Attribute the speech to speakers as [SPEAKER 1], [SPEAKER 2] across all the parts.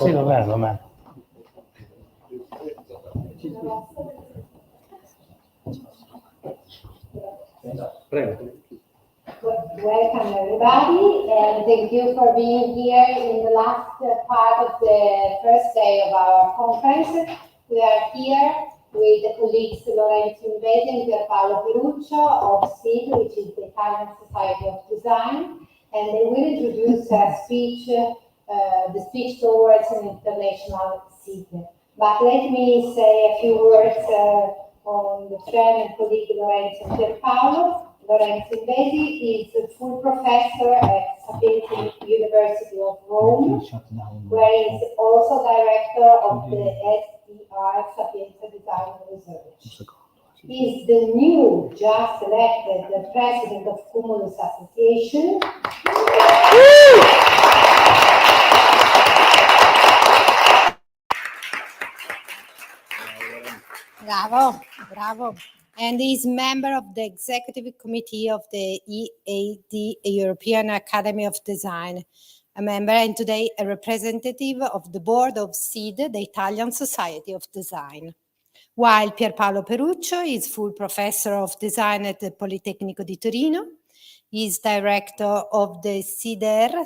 [SPEAKER 1] Sì, lo vedo. Prego.
[SPEAKER 2] Welcome everybody, and thank you for being here in the last part of the first day of our conference. We are here with the colleagues Lorenzo Imbesi and Paolo Perruccio of SID, which is the Italian Society of Design, and they will introduce a speech, the speech towards an international SID. But let me say a few words on the friend and colleague Lorenzo and Paolo. Lorenzo Imbesi is a full professor at Sapienza University of Rome, where he is also director of the SID Sapienza Design Research. He is the new, just elected president of Cumulus Association.
[SPEAKER 3] Bravo. And is member of the executive committee of the EAD, European Academy of Design, a member and today a representative of the board of SID, the Italian Society of Design. While Paolo Perruccio is full professor of design at the Politecnico di Torino, he is director of the SIDER,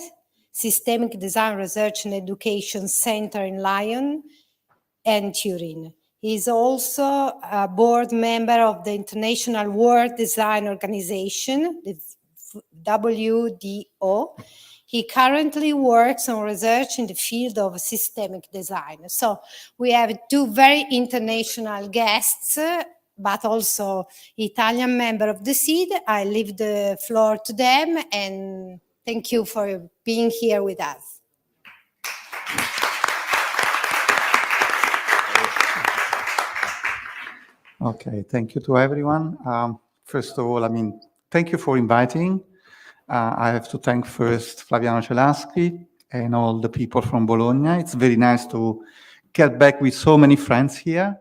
[SPEAKER 3] Systemic Design Research and Education Center in Lyon and Turin. He is also a board member of the International World Design Organization, the WDO. He currently works on research in the field of systemic design. So we have two very international guests, but also Italian member of the SID. I leave the floor to them, and thank you for being here with us.
[SPEAKER 4] Okay, thank you to everyone. First of all, thank you for inviting. I have to thank first Flaviano Celaschi and all the people from Bologna. It's very nice to get back with so many friends here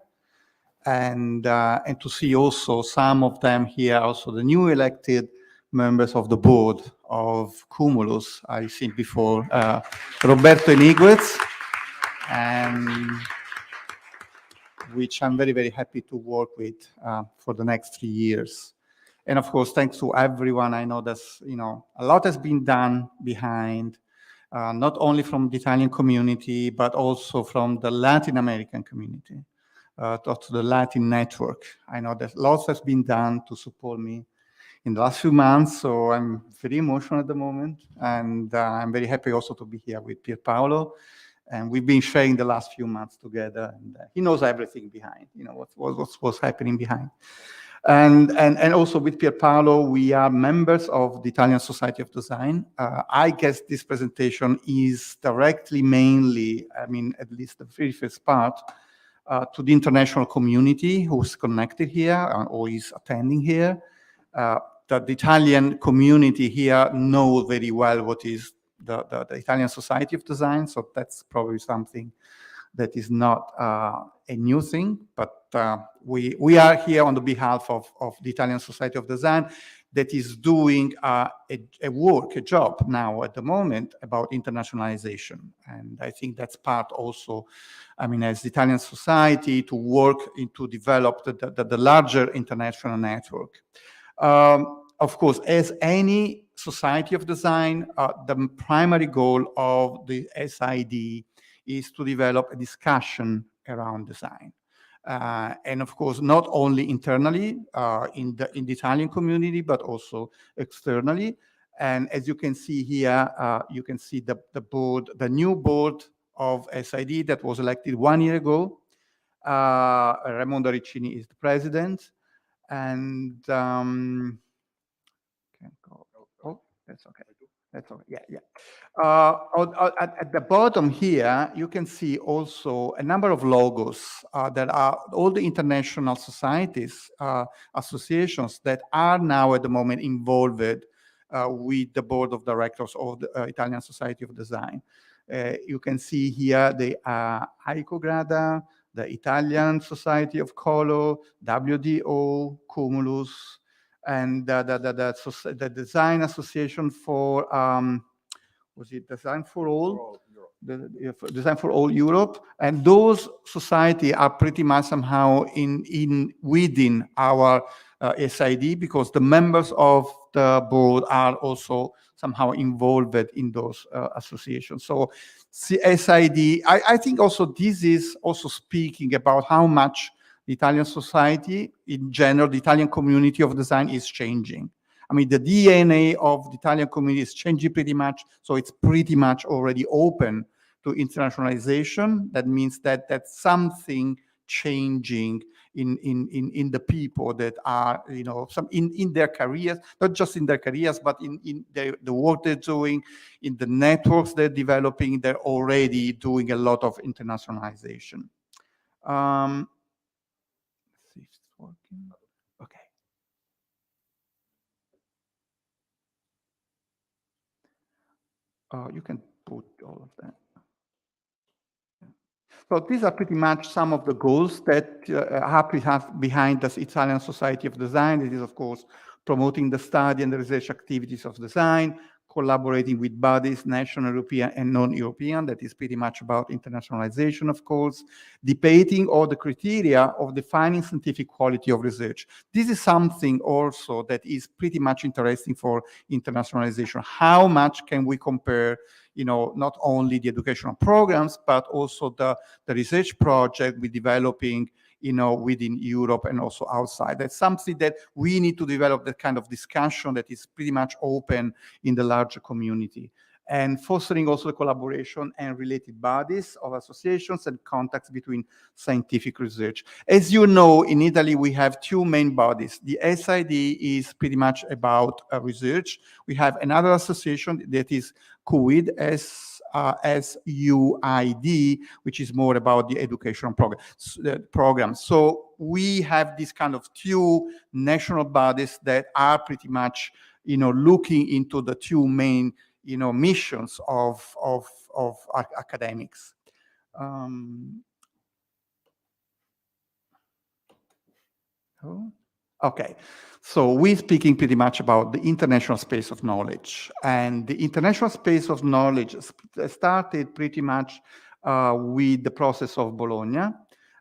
[SPEAKER 4] and to see also some of them here, also the new elected members of the board of Cumulus. I've seen before Roberto Iniguez, and which I'm very, very happy to work with for the next 3 years. And of course, thanks to everyone. I know that's, a lot has been done behind, not only from the Italian community, but also from the Latin American community, to the Latin network. I know that lots has been done to support me in the last few months, so I'm very emotional at the moment. And I'm very happy also to be here with Paolo. And we've been sharing the last few months together, and he knows everything behind, what's happening behind. And also with Paolo, we are members of the Italian Society of Design. I guess this presentation is directly, mainly, at least the very first part, to the international community who's connected here or is attending here. That the Italian community here know very well what is the Italian Society of Design, so that's probably something that is not a new thing, but we are here on the behalf of the Italian Society of Design that is doing a job now at the moment about internationalization. And I think that's part also, as the Italian Society, to work to develop the larger international network. Of course, as any society of design, the primary goal of the SID is to develop a discussion around design. And of course, not only internally in the Italian community, but also externally. And as you can see here, you can see the board, the new board of SID that was elected 1 year ago. Raimondo Riccini is the president. And that's okay. That's okay. Yeah. At the bottom here, you can see also a number of logos that are all the international societies, associations that are now at the moment involved with the board of directors of the Italian Society of Design. You can see here the ICOGRADA, the Italian Society of Color, WDO, Cumulus, and the Design Association for, was it Design for All? Design for All Europe, and those society are pretty much somehow within our SID, because the members of the board are also somehow involved in those associations. So SID, I think also this is also speaking about how much the Italian society in general, the Italian community of design is changing. I mean, the DNA of the Italian community is changing pretty much, so it's pretty much already open to internationalization. That means that that's something changing in the people that are, you know, some in their careers, not just in their careers, but in the work they're doing, in the networks they're developing. They're already doing a lot of internationalization. Let's see if it's working. Okay. You can put all of that. So these are pretty much some of the goals that we have behind the Italian Society of Design. It is, of course, promoting the study and the research activities of design, collaborating with bodies, national, European, and non-European. That is pretty much about internationalization, of course, debating all the criteria of defining scientific quality of research. This is something also that is pretty much interesting for internationalization. How much can we compare, you know, not only the educational programs, but also the research project we're developing, you know, within Europe and also outside. That's something that we need to develop, that kind of discussion that is pretty much open in the larger community. And fostering also the collaboration and related bodies of associations and contacts between scientific research. As you know, in Italy, we have two main bodies. The SID is pretty much about research. We have another association that is QUID, SUID, which is more about the educational program. So we have this kind of two national bodies that are pretty much, you know, looking into the two main, you know, missions of academics. Okay, so we're speaking pretty much about the international space of knowledge, and the international space of knowledge started pretty much with the process of Bologna.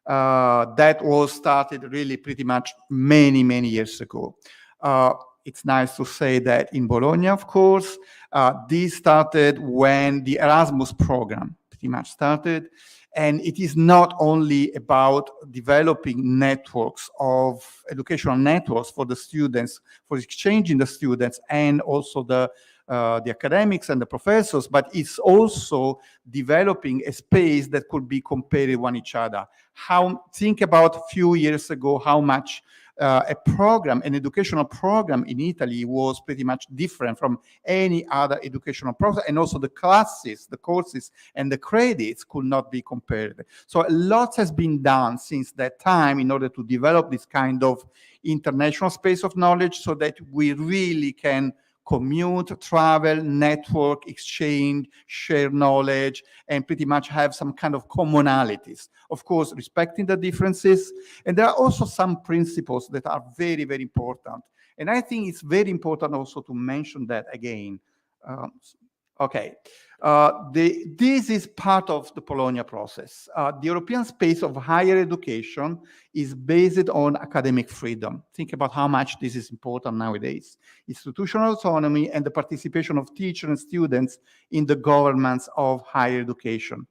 [SPEAKER 4] That was started really pretty much many years ago. It's nice to say that in Bologna, of course, this started when the Erasmus program pretty much started. And it is not only about developing networks of educational networks for the students, for exchanging the students and also the academics and the professors, but it's also developing a space that could be compared with each other. Think about a few years ago how much an educational program in Italy was pretty much different from any other educational program, and also the classes, the courses, and the credits could not be compared. So a lot has been done since that time in order to develop this kind of international space of knowledge so that we really can commute, travel, network, exchange, share knowledge, and pretty much have some kind of commonalities. Of course, respecting the differences. And there are also some principles that are very important. And I think it's very important also to mention that again. This is part of the Bologna process. The European space of higher education is based on academic freedom. Think about how much this is important nowadays. Institutional autonomy and the participation of teachers and students in the governance of higher education.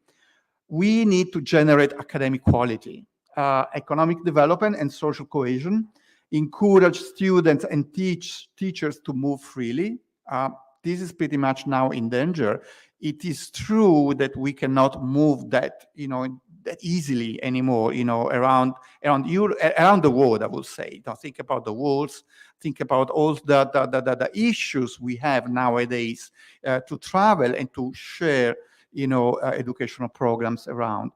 [SPEAKER 4] We need to generate academic quality, economic development and social cohesion, encourage students and teachers to move freely. This is pretty much now in danger. It is true that we cannot move that, that easily anymore, around the world, I would say. Don't think about the wars, think about all the issues we have nowadays to travel and to share, educational programs around.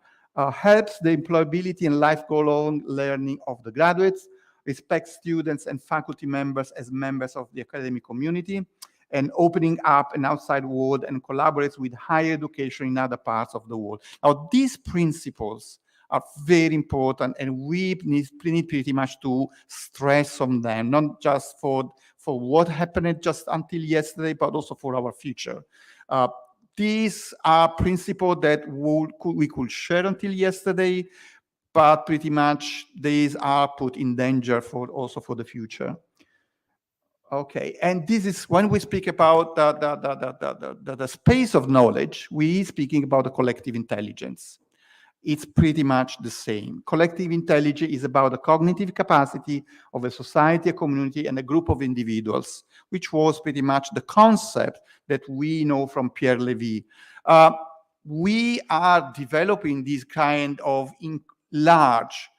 [SPEAKER 4] Helps the employability and lifelong learning of the graduates, respects students and faculty members as members of the academic community, and opening up an outside world and collaborates with higher education in other parts of the world. Now, these principles are very important, and we need pretty much to stress on them, not just for what happened just until yesterday, but also for our future. These are principles that we could share until yesterday, but pretty much these are put in danger also for the future. Okay, and this is when we speak about the space of knowledge, we speaking about the collective intelligence. It's pretty much the same. Collective intelligence is about the cognitive capacity of a society, a community, and a group of individuals, which was pretty much the concept that we know from Pierre Levy. We are developing this kind of large,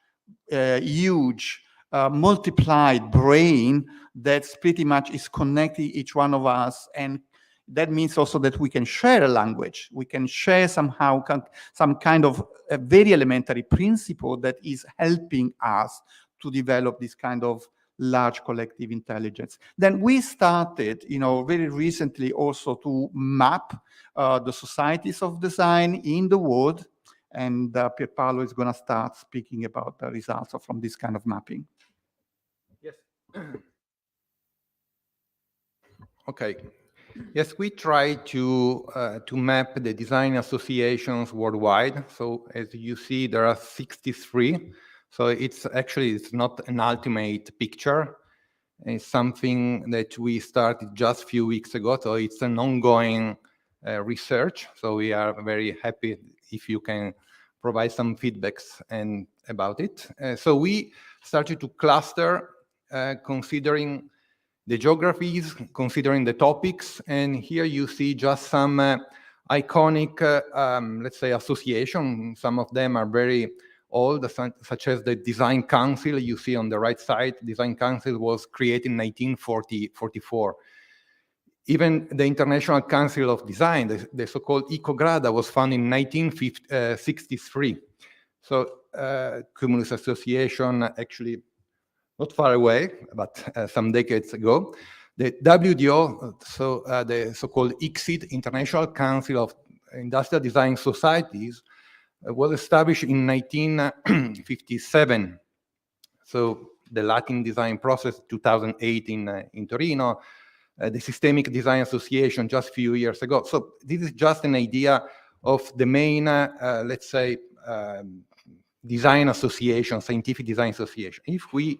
[SPEAKER 4] huge, multiplied brain that's pretty much is connecting each one of us, and that means also that we can share a language. We can share somehow some kind of a very elementary principle that is helping us to develop this kind of large collective intelligence. Then we started, very recently also to map the societies of design in the world, and Paolo is going to start speaking about the results from this kind of mapping.
[SPEAKER 5] Yes. Okay. Yes, we try to map the design associations worldwide. So as you see, there are 63. So it's not an ultimate picture. It's something that we started just a few weeks ago. So it's an ongoing research. So we are very happy if you can provide some feedbacks about it. So we started to cluster considering the geographies, considering the topics, and here you see just some iconic, let's say, association. Some of them are very old, such as the Design Council you see on the right side. Design Council was created in 1944. Even the International Council of Design, the so-called ICOGRADA, was founded in 1963. So Cumulus Association actually not far away, but some decades ago. The WDO, so the so-called ICSID, International Council of Industrial Design Societies, was established in 1957. So the Latin Design Process, 2008 in Torino, the Systemic Design Association just a few years ago. So this is just an idea of the main, let's say, design association, scientific design association. If we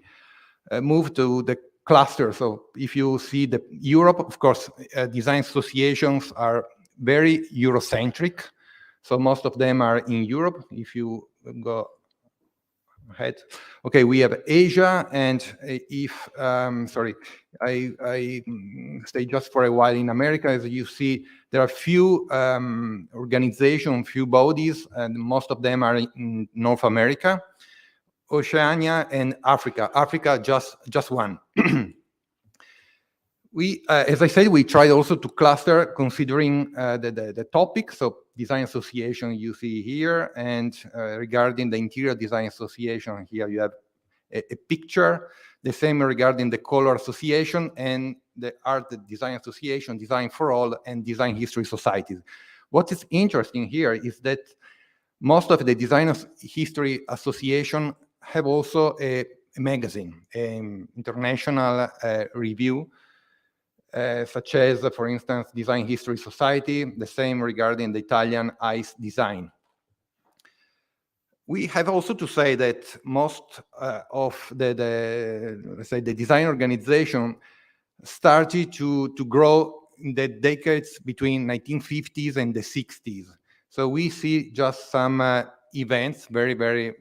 [SPEAKER 5] move to the cluster, so if you see the Europe, of course, design associations are very Eurocentric. So most of them are in Europe. If you go ahead. Okay, we have Asia, and if, sorry, I stay just for a while in America. As you see, there are few organizations, few bodies, and most of them are in North America, Oceania, and Africa. Africa, just one. We, as I said, we tried also to cluster considering the topic. So design association you see here, and regarding the interior design association here, you have a picture. The same regarding the color association and the art design association, Design for All, and design history societies. What is interesting here is that most of the design history association have also a magazine, an international review, such as, for instance, Design History Society, the same regarding the Italian Is Design. We have also to say that most of let's say, the design organization started to grow in the decades between 1950s and the 60s. So we see just some events, very, very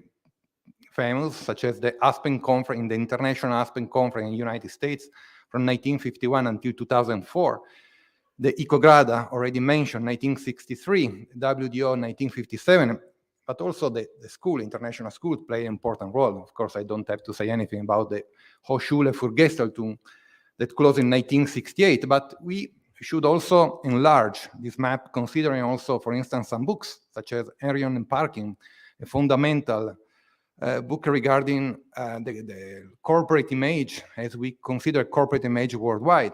[SPEAKER 5] famous, such as the Aspen Conference, in the International Aspen Conference in the United States from 1951 until 2004. The ICOGRADA, already mentioned, 1963, WDO, 1957, but also the school, international school, play an important role. Of course, I don't have to say anything about the Hochschule für Gestaltung that closed in 1968, but we should also enlarge this map, considering also, for instance, some books, such as Arion and Parking, a fundamental book regarding the corporate image, as we consider corporate image worldwide.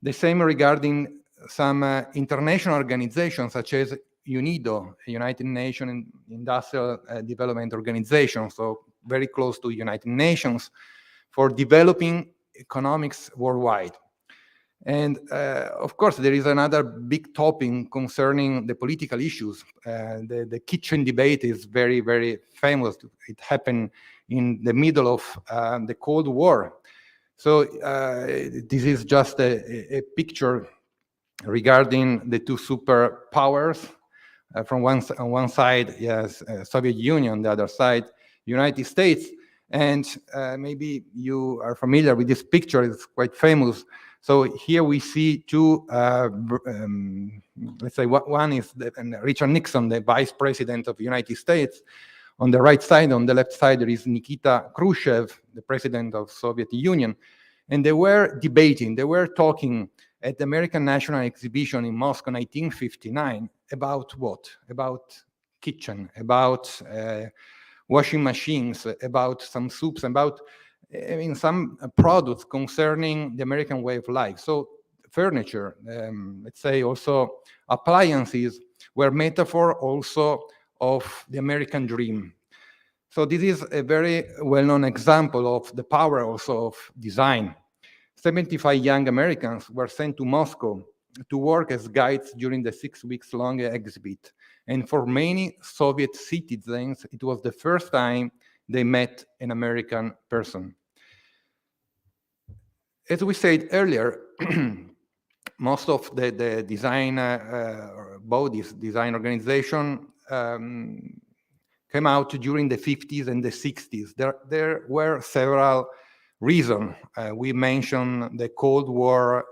[SPEAKER 5] The same regarding some international organizations, such as UNIDO, a United Nations Industrial Development Organization, so very close to United Nations, for developing economics worldwide. And of course, there is another big topic concerning the political issues. The kitchen debate is very, very famous. It happened in the middle of the Cold War. So this is just a picture regarding the two superpowers. On one side, yes, Soviet Union, on the other side, United States. And maybe you are familiar with this picture, it's quite famous. So here we see two, let's say one is Richard Nixon, the vice president of the United States. On the right side, on the left side, there is Nikita Khrushchev, the president of Soviet Union. And they were debating, they were talking at the American National Exhibition in Moscow, 1959, about what? About kitchen, about washing machines, about some soups, about some products concerning the American way of life. So furniture, let's say also appliances, were metaphor also of the American dream. So this is a very well-known example of the power also of design. 75 young Americans were sent to Moscow to work as guides during the 6 weeks long exhibit. And for many Soviet citizens, it was the first time they met an American person. As we said earlier, most of the design bodies, design organization came out during the 50s and the 60s. There were several reasons. We mentioned the Cold War,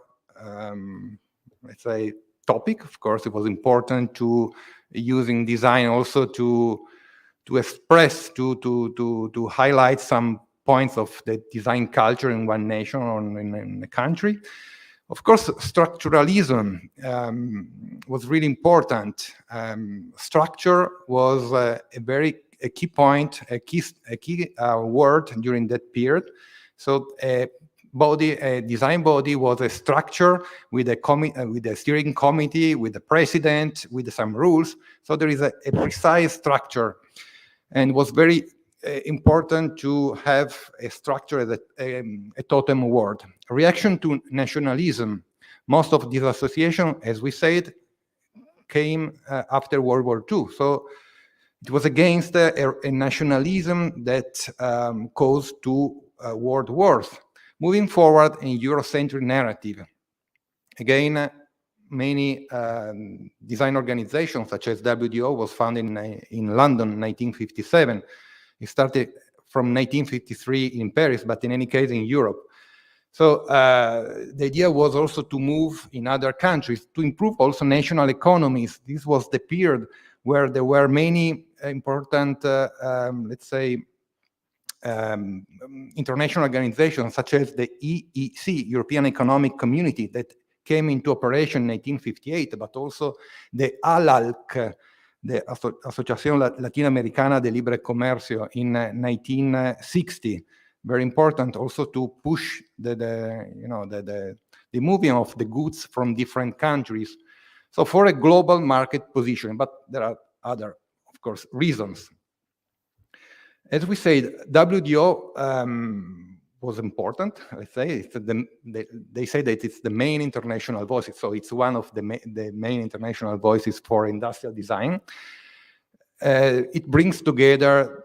[SPEAKER 5] let's say, topic. Of course, it was important to using design also to express, to highlight some points of the design culture in one nation or in a country. Of course, structuralism was really important. Structure was a key point, a key word during that period. So a design body was a structure with a steering committee, with the president, with some rules. So there is a precise structure, and it was very important to have a structure as a totem word. Reaction to nationalism. Most of this association, as we said, came after World War II. So it was against a nationalism that caused two world wars. Moving forward in Eurocentric narrative, again, many design organizations such as WDO was founded in London in 1957. It started from 1953 in Paris, but in any case in Europe. So the idea was also to move in other countries, to improve also national economies. This was the period where there were many important, let's say, international organizations such as the EEC, European Economic Community, that came into operation in 1958, but also the ALALC, the Asociación Latinoamericana de Libre Comercio, in 1960. Very important also to push the moving of the goods from different countries. So for a global market position, but there are other, of course, reasons. As we said, WDO was important. Let's say they say that it's the main international voice. So it's one of the main international voices for industrial design. It brings together,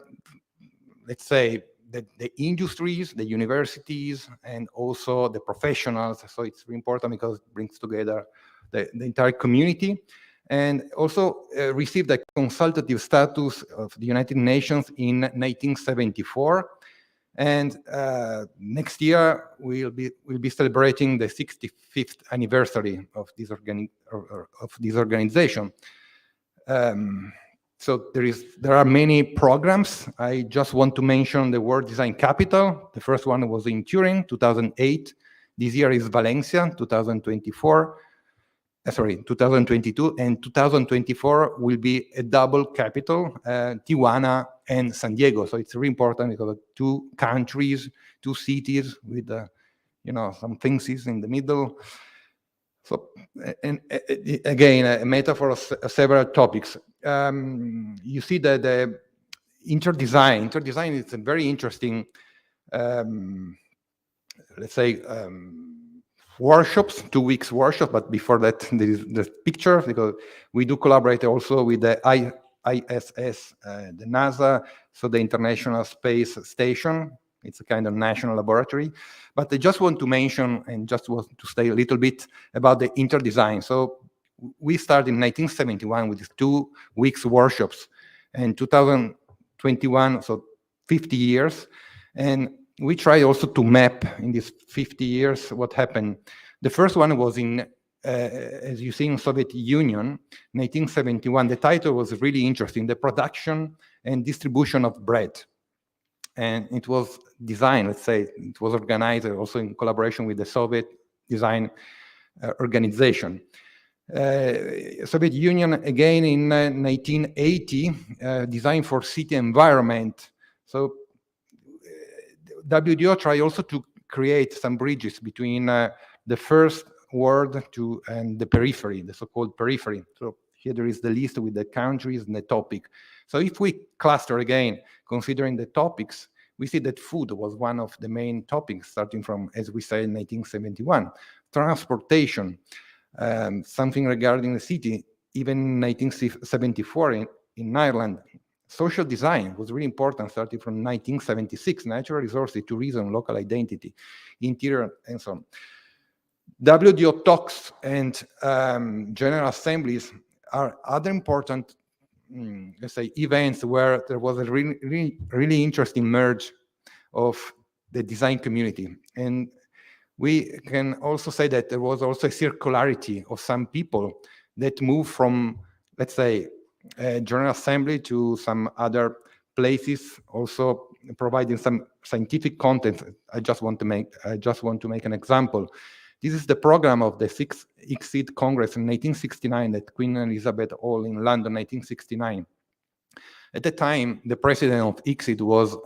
[SPEAKER 5] let's say, the industries, the universities, and also the professionals. So it's really important because it brings together the entire community. And also received a consultative status of the United Nations in 1974. And next year we'll be celebrating the 65th anniversary of this organization. So there are many programs. I just want to mention the World Design Capital. The first one was in Turin, 2008. This year is Valencia, 2022, and 2024 will be a double capital, Tijuana and San Diego. So it's really important because two countries, two cities with, some things in the middle. So, and again, a metaphor of several topics. You see that the interdesign is a very interesting, let's say, workshops, 2 weeks workshop, but before that there is the picture, because we do collaborate also with the ISS, the NASA, so the International Space Station. It's a kind of national laboratory. But I just want to mention and just want to say a little bit about the interdesign. So we started in 1971 with these 2 weeks workshops, and 2021, so 50 years. And we try also to map in these 50 years what happened. The first one was in, as you see, in Soviet Union, 1971. The title was really interesting, The Production and Distribution of Bread. And it was designed, let's say, it was organized also in collaboration with the Soviet Design Organization. Soviet Union, again in 1980, Design for City Environment. So WDO tried also to create some bridges between the first world and the periphery, the so-called periphery. So here there is the list with the countries and the topic. So if we cluster again, considering the topics, we see that food was one of the main topics, starting from, as we said, 1971. Transportation, something regarding the city, even in 1974 in Ireland. Social design was really important, starting from 1976. Natural resources, tourism, local identity, interior, and so on. WDO talks and general assemblies are other important, let's say, events where there was a really interesting merge of the design community. And we can also say that there was also a circularity of some people that moved from, let's say, General Assembly to some other places, also providing some scientific content. I just want to make an example. This is the program of the 6th ICSID Congress in 1969 at Queen Elizabeth Hall in London, 1969. At the time, the president of ICSID was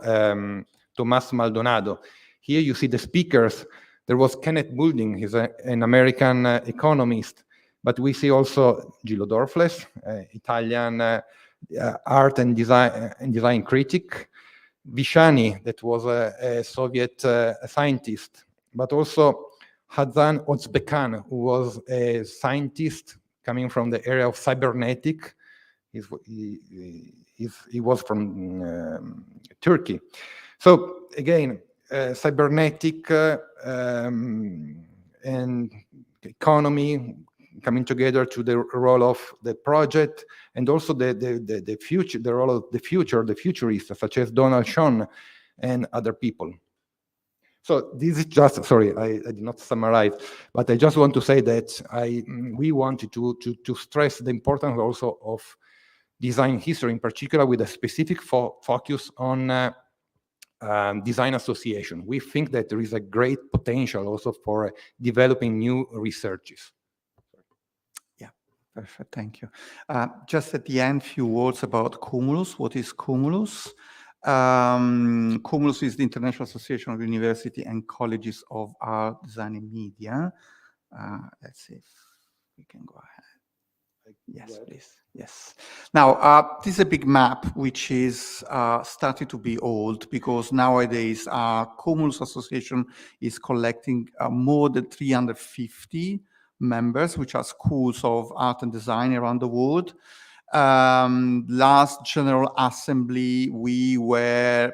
[SPEAKER 5] Tomás Maldonado. Here you see the speakers. There was Kenneth Boulding, he's an American economist, but we see also Gillo Dorfles, Italian art and design critic, Vishani, that was a Soviet scientist, but also Hazan Ozbekan, who was a scientist coming from the area of cybernetic. He was from Turkey. So again, cybernetic and economy coming together to the role of the project, and also the future, the role of the futurists such as Donald Schoen and other people. So this is just, sorry, I did not summarize, but I just want to say that we wanted to stress the importance also of design history, in particular with a specific focus on design association. We think that there is a great potential also for developing new researches.
[SPEAKER 4] Yeah, perfect, thank you. Just at the end, few words about Cumulus. What is Cumulus? Cumulus is the International Association of University and Colleges of Art, Design and Media. Let's see if we can go ahead. Yes, please. Yes. Now, this is a big map, which is starting to be old, because nowadays Cumulus Association is collecting more than 350 members, which are schools of art and design around the world. Last General Assembly, we were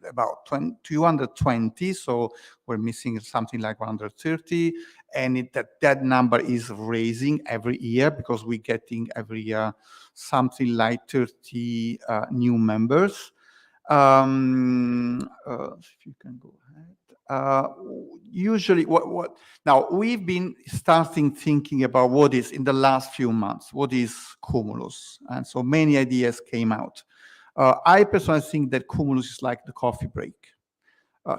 [SPEAKER 4] about 220, so we're missing something like 130, and that number is raising every year, because we're getting every year something like 30 new members. If you can go ahead. Usually, now we've been starting thinking about what is, in the last few months, what is Cumulus, and so many ideas came out. I personally think that Cumulus is like the coffee break.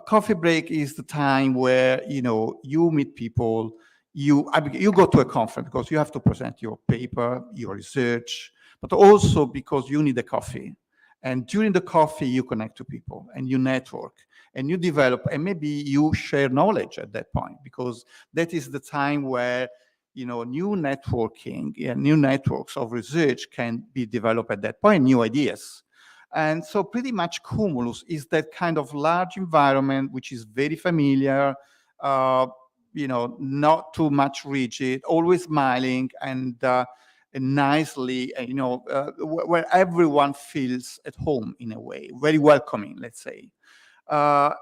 [SPEAKER 4] Coffee break is the time where, you meet people, you go to a conference because you have to present your paper, your research, but also because you need a coffee. And during the coffee, you connect to people and you network and you develop, and maybe you share knowledge at that point, because that is the time where, new networking and new networks of research can be developed at that point, new ideas. And so pretty much Cumulus is that kind of large environment, which is very familiar, not too much rigid, always smiling and nicely, where everyone feels at home in a way, very welcoming, let's say.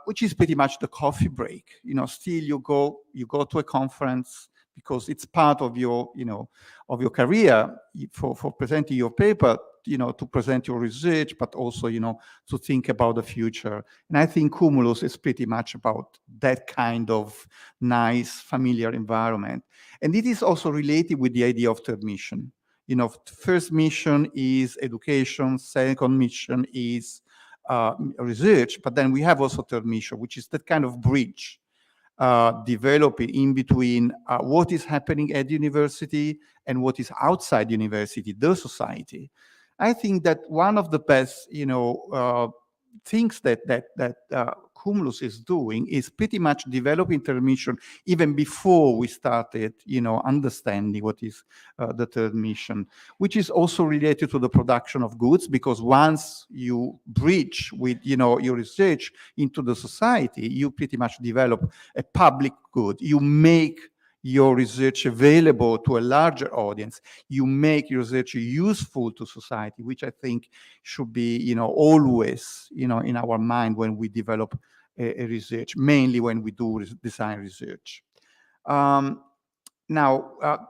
[SPEAKER 4] Which is pretty much the coffee break. Still you go to a conference because it's part of your, of your career for presenting your paper, to present your research, but also, to think about the future. And I think Cumulus is pretty much about that kind of nice, familiar environment. And it is also related with the idea of third mission. First mission is education, second mission is research, but then we have also third mission, which is that kind of bridge developing in between what is happening at university and what is outside university, the society. I think that one of the best, things that Cumulus is doing is pretty much developing third mission even before we started, understanding what is the third mission, which is also related to the production of goods, because once you bridge with, your research into the society, you pretty much develop a public good. You make your research available to a larger audience. You make your research useful to society, which I think should be, always, in our mind when we develop a research, mainly when we do design research. Now,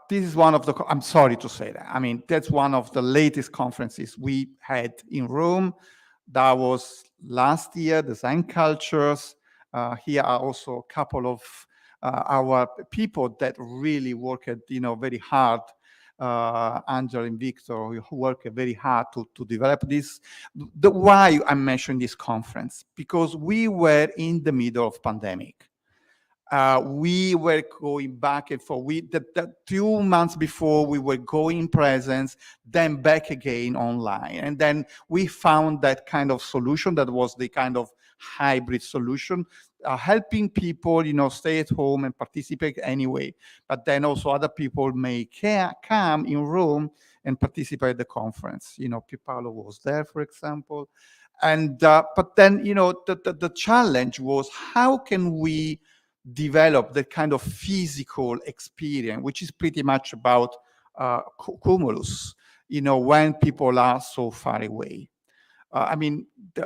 [SPEAKER 4] this is one of the, I'm sorry to say that. I mean, that's one of the latest conferences we had in Rome. That was last year, Design Cultures. Here are also a couple of our people that really worked, very hard. Angela and Victor, who worked very hard to develop this. Why I'm mentioning this conference? Because we were in the middle of pandemic. We were going back and forth. The 2 months before, we were going in presence, then back again online. And then we found that kind of solution that was the kind of hybrid solution, helping people, stay at home and participate anyway. But then also other people may come in Rome and participate at the conference. Paolo was there, for example. And but then, the challenge was, how can we develop that kind of physical experience, which is pretty much about Cumulus, when people are so far away.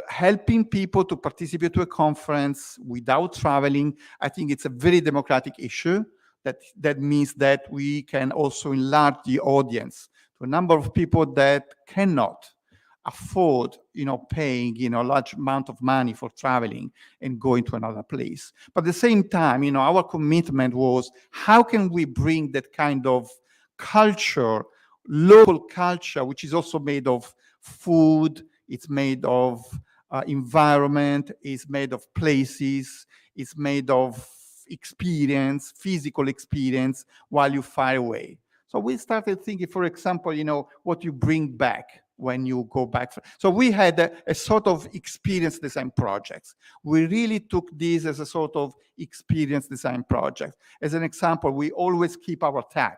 [SPEAKER 4] Helping people to participate to a conference without traveling, I think it's a very democratic issue. That means that we can also enlarge the audience to a number of people that cannot afford, paying, a large amount of money for traveling and going to another place. But at the same time, our commitment was, how can we bring that kind of culture, local culture, which is also made of food, it's made of environment, it's made of places, it's made of experience, physical experience, while you're far away. So we started thinking, for example, what you bring back when you go back. So we had a sort of experience design projects. We really took this as a sort of experience design project. As an example, we always keep our tag,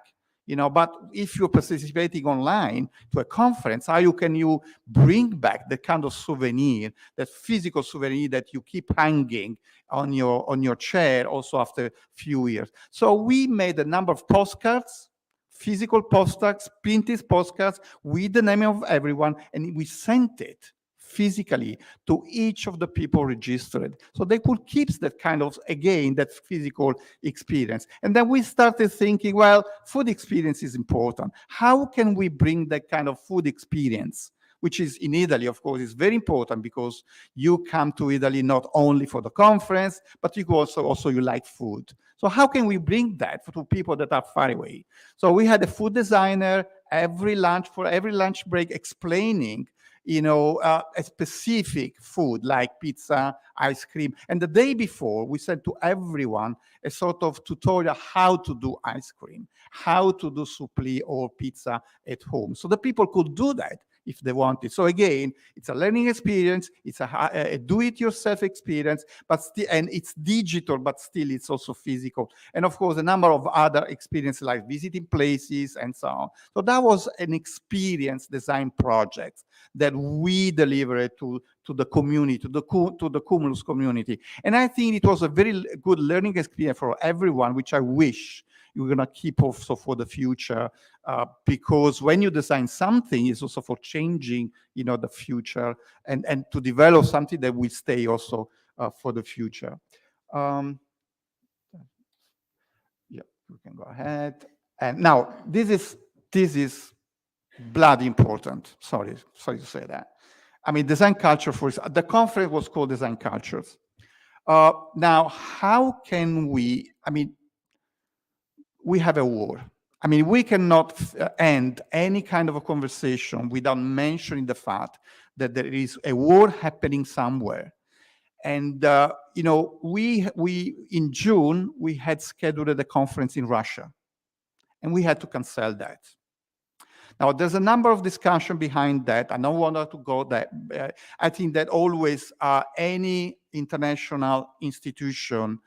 [SPEAKER 4] but if you're participating online to a conference, how can you bring back the kind of souvenir, that physical souvenir that you keep hanging on your chair also after a few years? So we made a number of postcards, physical postcards, printed postcards with the name of everyone, and we sent it physically to each of the people registered. So they could keep that kind of, again, that physical experience. And then we started thinking, well, food experience is important. How can we bring that kind of food experience, which is in Italy, of course, is very important, because you come to Italy not only for the conference, but you also you like food. So how can we bring that to people that are far away? So we had a food designer for every lunch break explaining, a specific food like pizza, ice cream. And the day before, we sent to everyone a sort of tutorial how to do ice cream, how to do supplì or pizza at home. So the people could do that, if they want it. So again, it's a learning experience, it's a do-it-yourself experience, but and it's digital, but still it's also physical. And of course, a number of other experiences like visiting places and so on. So that was an experience design project that we delivered to the community, to the Cumulus community. And I think it was a very good learning experience for everyone, which I wish you're going to keep also for the future, because when you design something, it's also for changing, the future and to develop something that will stay also for the future. Yeah, we can go ahead. And now this is bloody important. Sorry to say that. I mean, design culture, the conference was called Design Cultures. Now, how can we have a war. I mean, we cannot end any kind of a conversation without mentioning the fact that there is a war happening somewhere. And, we in June, we had scheduled a conference in Russia, and we had to cancel that. Now, there's a number of discussion behind that. I don't want to go there. I think that always any international institution,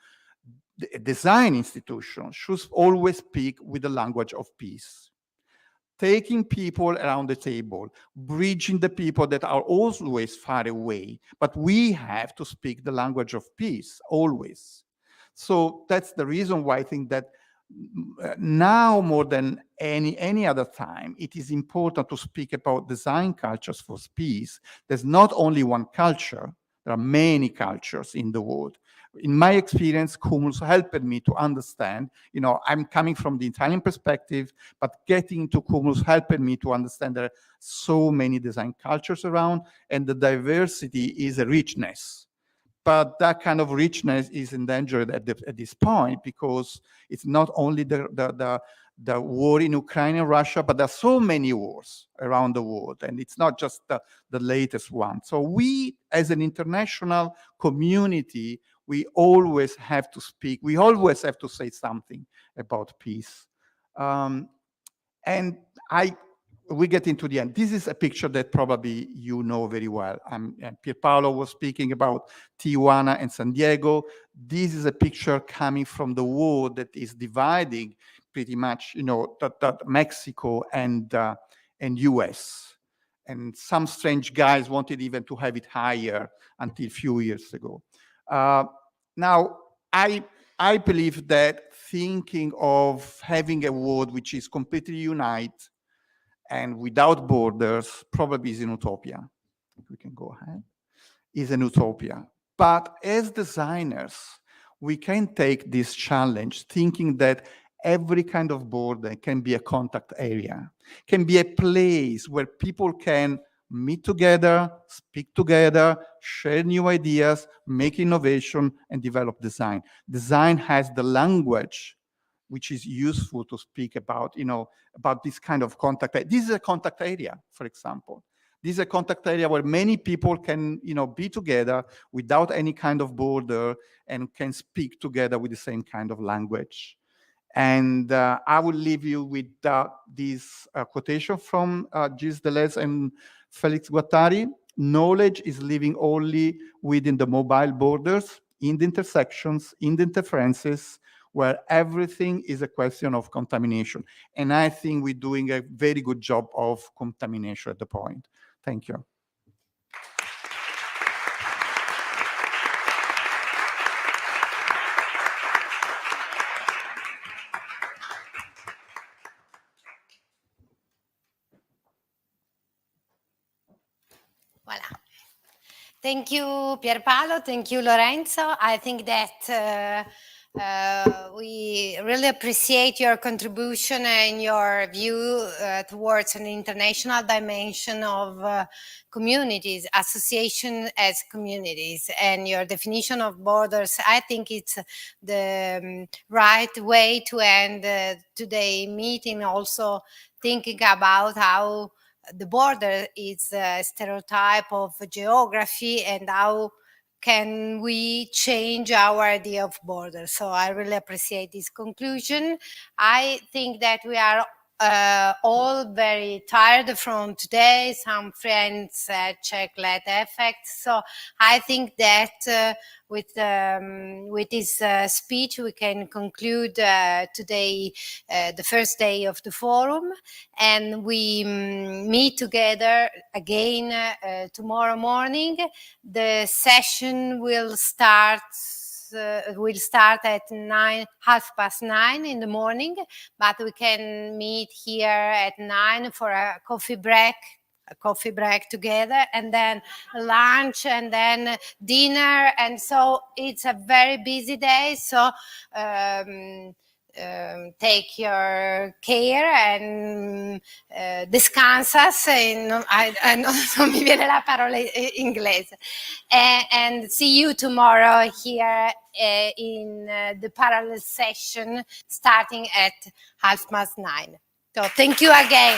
[SPEAKER 4] a design institution, should always speak with the language of peace. Taking people around the table, bridging the people that are always far away, but we have to speak the language of peace, always. So that's the reason why I think that now more than any other time, it is important to speak about design cultures for peace. There's not only one culture, there are many cultures in the world. In my experience, Cumulus helped me to understand, I'm coming from the Italian perspective, but getting into Cumulus helped me to understand there are so many design cultures around, and the diversity is a richness. But that kind of richness is endangered at this point, because it's not only the war in Ukraine and Russia, but there are so many wars around the world, and it's not just the latest one. So we, as an international community, we always have to speak. We always have to say something about peace. And we get into the end. This is a picture that probably you know very well. Pier Paolo was speaking about Tijuana and San Diego. This is a picture coming from the war that is dividing pretty much, Mexico and US. And some strange guys wanted even to have it higher until a few years ago. Now, I believe that thinking of having a world which is completely united and without borders probably is an utopia. We can go ahead. Is an utopia. But as designers, we can take this challenge thinking that every kind of border can be a contact area, can be a place where people can meet together, speak together, share new ideas, make innovation, and develop design. Design has the language which is useful to speak about, about this kind of contact. This is a contact area, for example. This is a contact area where many people can, be together without any kind of border and can speak together with the same kind of language. And I will leave you with this quotation from Gilles Deleuze and Felix Guattari. Knowledge is living only within the mobile borders, in the intersections, in the interferences, where everything is a question of contamination. And I think we're doing a very good job of contamination at the point. Thank you.
[SPEAKER 3] Voilà. Thank you, Pier Paolo. Thank you, Lorenzo. I think that we really appreciate your contribution and your view towards an international dimension of communities, association as communities, and your definition of borders. I think it's the right way to end today's meeting, also thinking about how the border is a stereotype of geography and how can we change our idea of border. So I really appreciate this conclusion. I think that we are all very tired from today. Some friends check light effect. So I think that with this speech, we can conclude today, the first day of the forum, and we meet together again tomorrow morning. The session will start at 9:30 in the morning, but we can meet here at 9 for a coffee break together, and then lunch, and then dinner. And so it's a very busy day. So take your care and descansas. Non mi viene la parola inglese. And see you tomorrow here in the parallel session starting at 9:30. So thank you again.